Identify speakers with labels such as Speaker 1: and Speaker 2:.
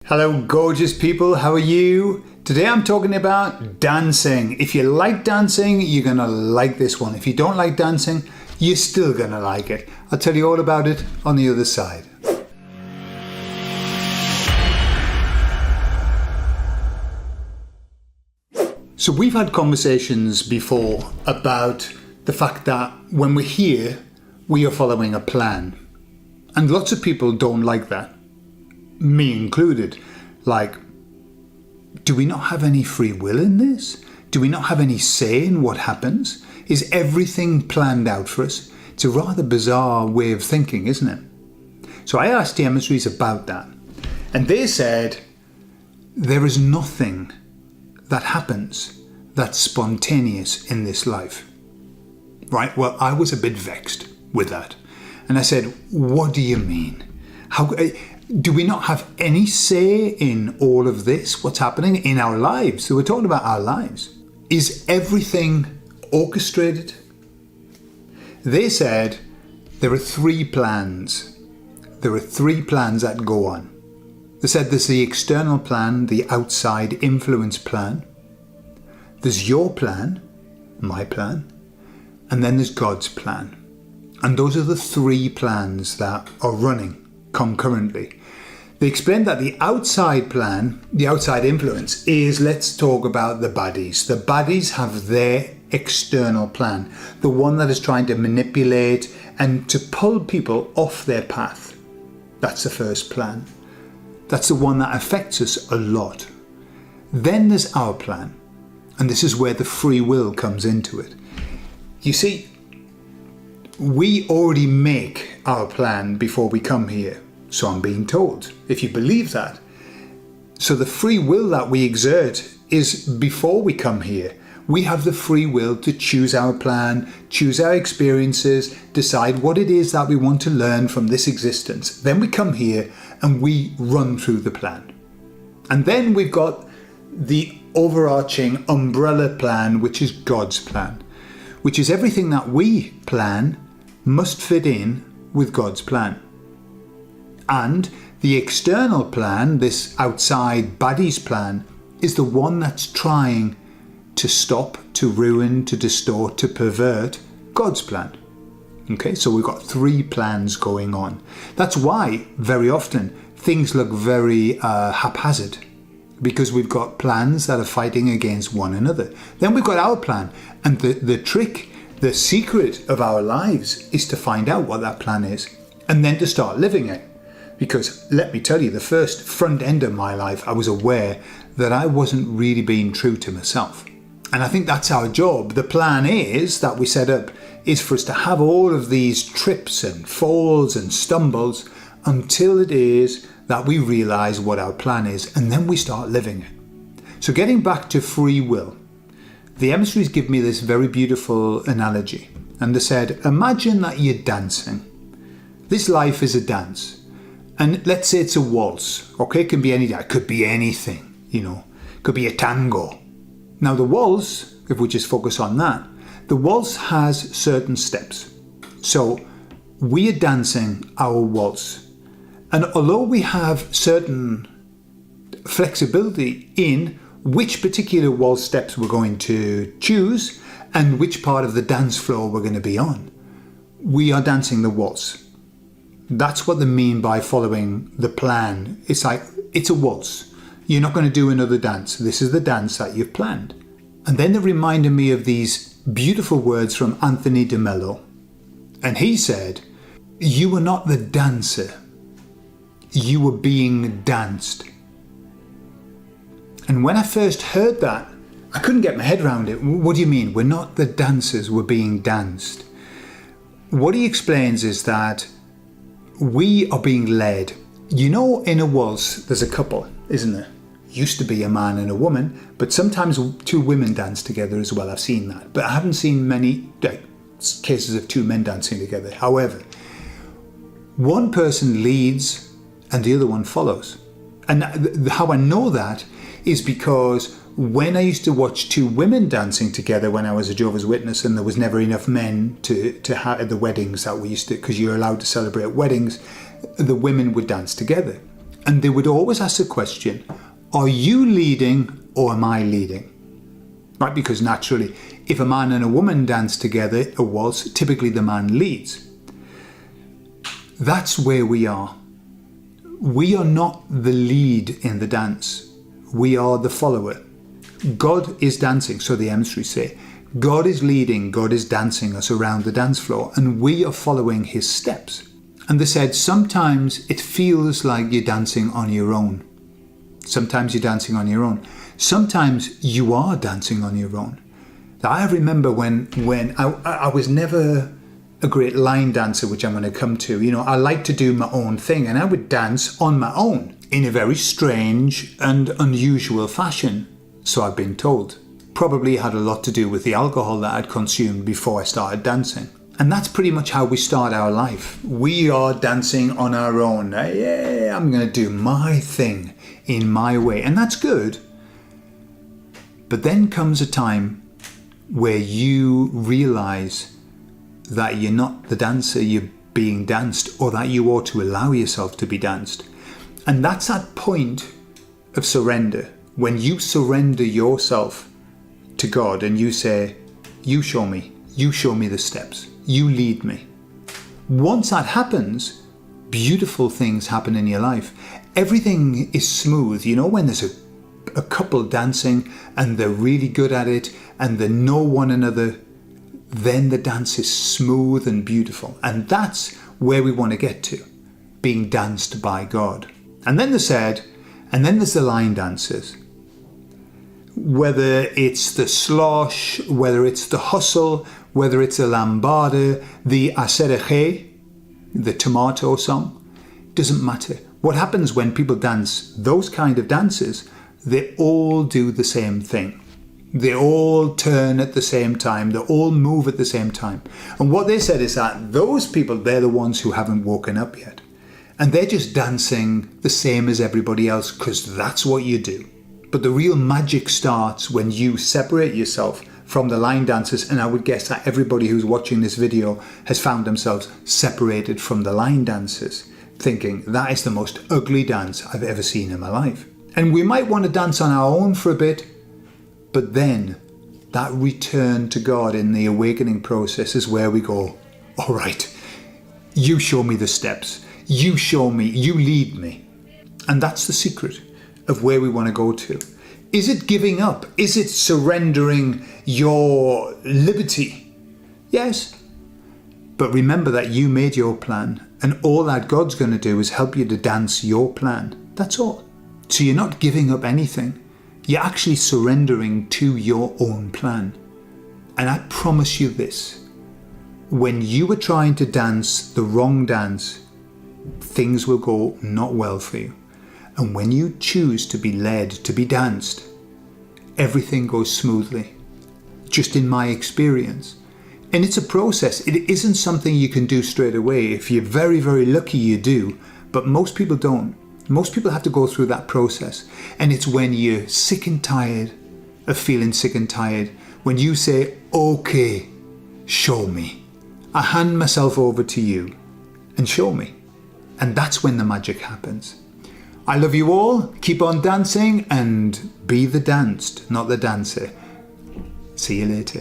Speaker 1: Hello gorgeous people, how are you? Today I'm talking about dancing. If you like dancing, you're gonna like this one. If you don't like dancing, you're still gonna like it. I'll tell you all about it on the other side. So we've had conversations before about the fact that when we're here, we are following a plan. And lots of people don't like that. Me included. Like, do we not have any free will in this? Do we not have any say in what happens? Is everything planned out for us? It's a rather bizarre way of thinking, isn't it? So I asked the emissaries about that. And they said, there is nothing that happens that's spontaneous in this life. Right? Well, I was a bit vexed with that. And I said, what do you mean? How do we not have any say in all of this, what's happening in our lives? So we're talking about our lives. Is everything orchestrated? They said there are three plans. There are three plans that go on. They said there's the external plan, the outside influence plan. There's your plan, my plan, and then there's God's plan. And those are the three plans that are running concurrently. They explained that the outside plan, the outside influence, is, let's talk about the baddies. The baddies have their external plan, the one that is trying to manipulate and to pull people off their path. That's the first plan. That's the one that affects us a lot. Then there's our plan, and this is where the free will comes into it. You see, we already make our plan before we come here. So I'm being told, if you believe that. So the free will that we exert is before we come here. We have the free will to choose our plan, choose our experiences, decide what it is that we want to learn from this existence. Then we come here and we run through the plan. And then we've got the overarching umbrella plan, which is God's plan, which is everything that we plan must fit in with God's plan. And the external plan, this outside baddies plan, is the one that's trying to stop, to ruin, to distort, to pervert God's plan. Okay, so we've got three plans going on. That's why very often things look very haphazard, because we've got plans that are fighting against one another. Then we've got our plan, and the trick, the secret of our lives is to find out what that plan is and then to start living it. Because let me tell you, the first front end of my life, I was aware that I wasn't really being true to myself. And I think that's our job. The plan is that we set up is for us to have all of these trips and falls and stumbles until it is that we realize what our plan is, and then we start living it. So getting back to free will, the emissaries give me this very beautiful analogy. And they said, imagine that you're dancing. This life is a dance. And let's say it's a waltz, okay? It can be anything. It could be anything, you know. It could be a tango. Now the waltz, if we just focus on that, the waltz has certain steps. So we are dancing our waltz. And although we have certain flexibility in which particular waltz steps we're going to choose and which part of the dance floor we're going to be on, we are dancing the waltz. That's what they mean by following the plan. It's like, it's a waltz. You're not going to do another dance. This is the dance that you've planned. And then they reminded me of these beautiful words from Anthony Dello. And he said, you were not the dancer. You were being danced. And when I first heard that, I couldn't get my head around it. What do you mean? We're not the dancers, we're being danced. What he explains is that we are being led. You know, in a waltz, there's a couple, isn't there? Used to be a man and a woman, but sometimes two women dance together as well. I've seen that. But I haven't seen many cases of two men dancing together. However, one person leads and the other one follows. And how I know that is because when I used to watch two women dancing together when I was a Jehovah's Witness, and there was never enough men to have at the weddings that we used to, because you're allowed to celebrate weddings, the women would dance together. And they would always ask the question, are you leading or am I leading? Right? Because naturally, if a man and a woman dance together, a waltz, typically the man leads. That's where we are. We are not the lead in the dance. We are the follower. God is dancing, so the emissaries say. God is leading, God is dancing us around the dance floor, and we are following his steps. And they said, sometimes it feels like you're dancing on your own. Sometimes you're dancing on your own. Sometimes you are dancing on your own. I remember when I was never a great line dancer, which I'm going to come to. You know, I like to do my own thing, and I would dance on my own in a very strange and unusual fashion, so I've been told. Probably had a lot to do with the alcohol that I'd consumed before I started dancing. And that's pretty much how we start our life. We are dancing on our own. Yeah, I'm going to do my thing in my way. And that's good. But then comes a time where you realize that you're not the dancer, you're being danced, or that you ought to allow yourself to be danced. And that's that point of surrender. When you surrender yourself to God and you say, you show me the steps. You lead me. Once that happens, beautiful things happen in your life. Everything is smooth. You know, when there's a couple dancing and they're really good at it and they know one another, then the dance is smooth and beautiful. And that's where we want to get to, being danced by God. And then they said, and then there's the line dancers. Whether it's the slosh, whether it's the hustle, whether it's the lambada, the asereje, the tomato song, doesn't matter. What happens when people dance those kind of dances, they all do the same thing. They all turn at the same time. They all move at the same time. And what they said is that those people, they're the ones who haven't woken up yet. And they're just dancing the same as everybody else because that's what you do. But the real magic starts when you separate yourself from the line dancers, and I would guess that everybody who's watching this video has found themselves separated from the line dancers, thinking that is the most ugly dance I've ever seen in my life. And we might want to dance on our own for a bit, but then that return to God in the awakening process is where we go, all right, you show me the steps, you show me, you lead me. And that's the secret of where we want to go to. Is it giving up? Is it surrendering your liberty? Yes. But remember that you made your plan, and all that God's going to do is help you to dance your plan. That's all. So you're not giving up anything. You're actually surrendering to your own plan. And I promise you this, when you are trying to dance the wrong dance, things will go not well for you. And when you choose to be led, to be danced, everything goes smoothly, just in my experience. And it's a process. It isn't something you can do straight away. If you're very, very lucky, you do. But most people don't. Most people have to go through that process. And it's when you're sick and tired of feeling sick and tired, when you say, okay, show me. I hand myself over to you and show me. And that's when the magic happens. I love you all. Keep on dancing and be the danced, not the dancer. See you later.